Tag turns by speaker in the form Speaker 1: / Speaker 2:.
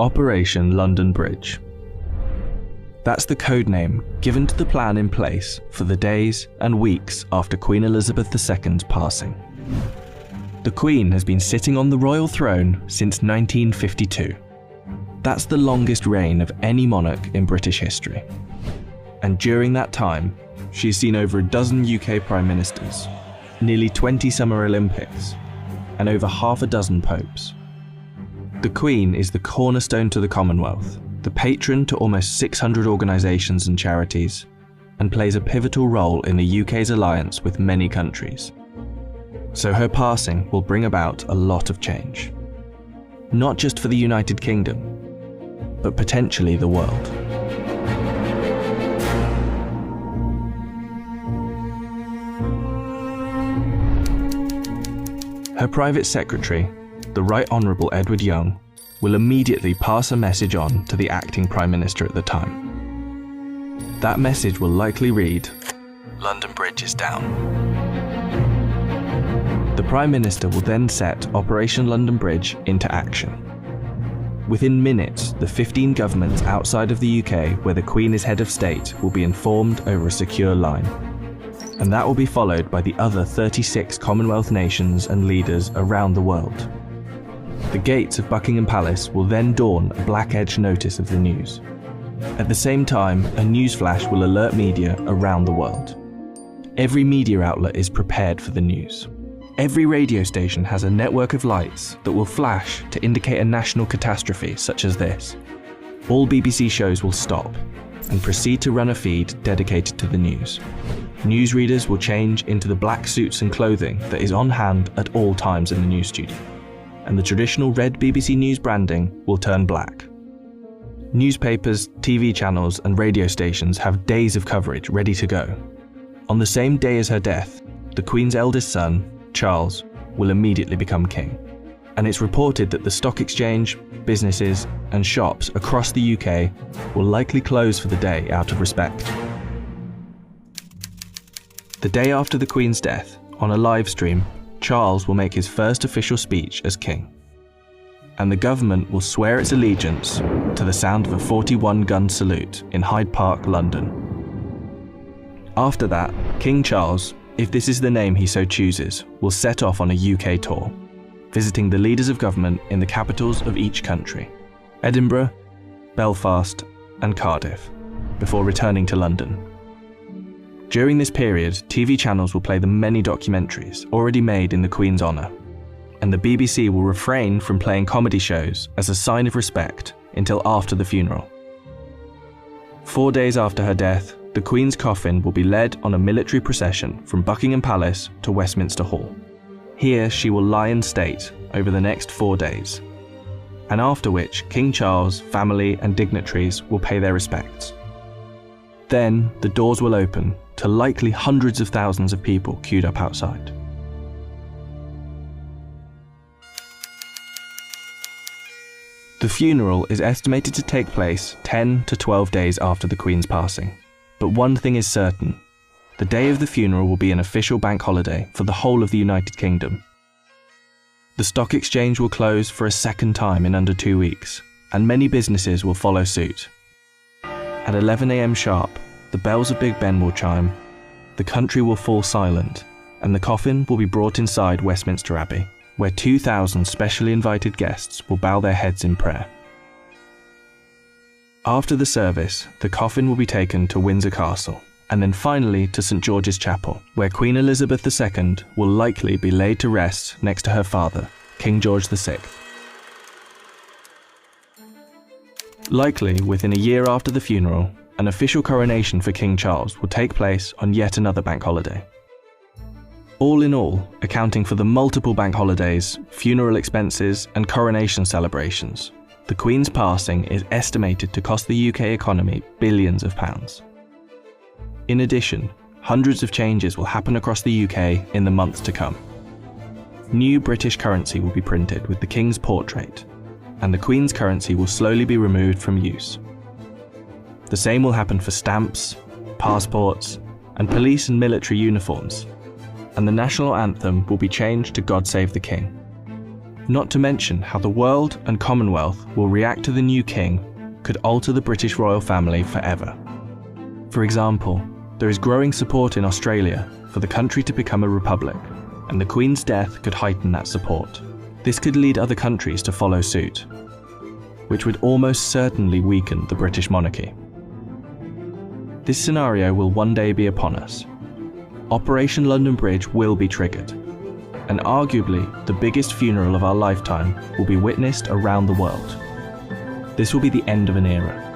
Speaker 1: Operation London Bridge. That's the code name given to the plan in place for the days and weeks after Queen Elizabeth II's passing. The Queen has been sitting on the royal throne since 1952. That's the longest reign of any monarch in British history. And during that time, she's seen over a dozen UK Prime Ministers, nearly 20 Summer Olympics, and over half a dozen popes. The Queen is the cornerstone to the Commonwealth, the patron to almost 600 organisations and charities, and plays a pivotal role in the UK's alliance with many countries. So her passing will bring about a lot of change. Not just for the United Kingdom, but potentially the world. Her private secretary, the Right Honourable Edward Young, will immediately pass a message on to the acting Prime Minister at the time. That message will likely read, "London Bridge is down." The Prime Minister will then set Operation London Bridge into action. Within minutes, the 15 governments outside of the UK where the Queen is head of state will be informed over a secure line. And that will be followed by the other 36 Commonwealth nations and leaders around the world. The gates of Buckingham Palace will then dawn a black-edged notice of the news. At the same time, a newsflash will alert media around the world. Every media outlet is prepared for the news. Every radio station has a network of lights that will flash to indicate a national catastrophe such as this. All BBC shows will stop and proceed to run a feed dedicated to the news. Newsreaders will change into the black suits and clothing that is on hand at all times in the news studio, and the traditional red BBC News branding will turn black. Newspapers, TV channels and radio stations have days of coverage ready to go. On the same day as her death, the Queen's eldest son, Charles, will immediately become king. And it's reported that the stock exchange, businesses and shops across the UK will likely close for the day out of respect. The day after the Queen's death, on a live stream, Charles will make his first official speech as king. And the government will swear its allegiance to the sound of a 41-gun salute in Hyde Park, London. After that, King Charles, if this is the name he so chooses, will set off on a UK tour, visiting the leaders of government in the capitals of each country, Edinburgh, Belfast and Cardiff, before returning to London. During this period, TV channels will play the many documentaries already made in the Queen's honour, and the BBC will refrain from playing comedy shows as a sign of respect until after the funeral. 4 days after her death, the Queen's coffin will be led on a military procession from Buckingham Palace to Westminster Hall. Here she will lie in state over the next 4 days, and after which King Charles, family and dignitaries will pay their respects. Then the doors will open to likely hundreds of thousands of people queued up outside. The funeral is estimated to take place 10 to 12 days after the Queen's passing. But one thing is certain, the day of the funeral will be an official bank holiday for the whole of the United Kingdom. The stock exchange will close for a second time in under 2 weeks, and many businesses will follow suit. At 11 AM sharp, the bells of Big Ben will chime, the country will fall silent, and the coffin will be brought inside Westminster Abbey, where 2,000 specially invited guests will bow their heads in prayer. After the service, the coffin will be taken to Windsor Castle, and then finally to St George's Chapel, where Queen Elizabeth II will likely be laid to rest next to her father, King George VI. Likely within a year after the funeral, an official coronation for King Charles will take place on yet another bank holiday. All in all, accounting for the multiple bank holidays, funeral expenses and coronation celebrations, the Queen's passing is estimated to cost the UK economy billions of pounds. In addition, hundreds of changes will happen across the UK in the months to come. New British currency will be printed with the King's portrait, and the Queen's currency will slowly be removed from use. The same will happen for stamps, passports, and police and military uniforms, and the national anthem will be changed to God Save the King. Not to mention how the world and Commonwealth will react to the new king could alter the British royal family forever. For example, there is growing support in Australia for the country to become a republic, and the Queen's death could heighten that support. This could lead other countries to follow suit, which would almost certainly weaken the British monarchy. This scenario will one day be upon us. Operation London Bridge will be triggered, and arguably the biggest funeral of our lifetime will be witnessed around the world. This will be the end of an era.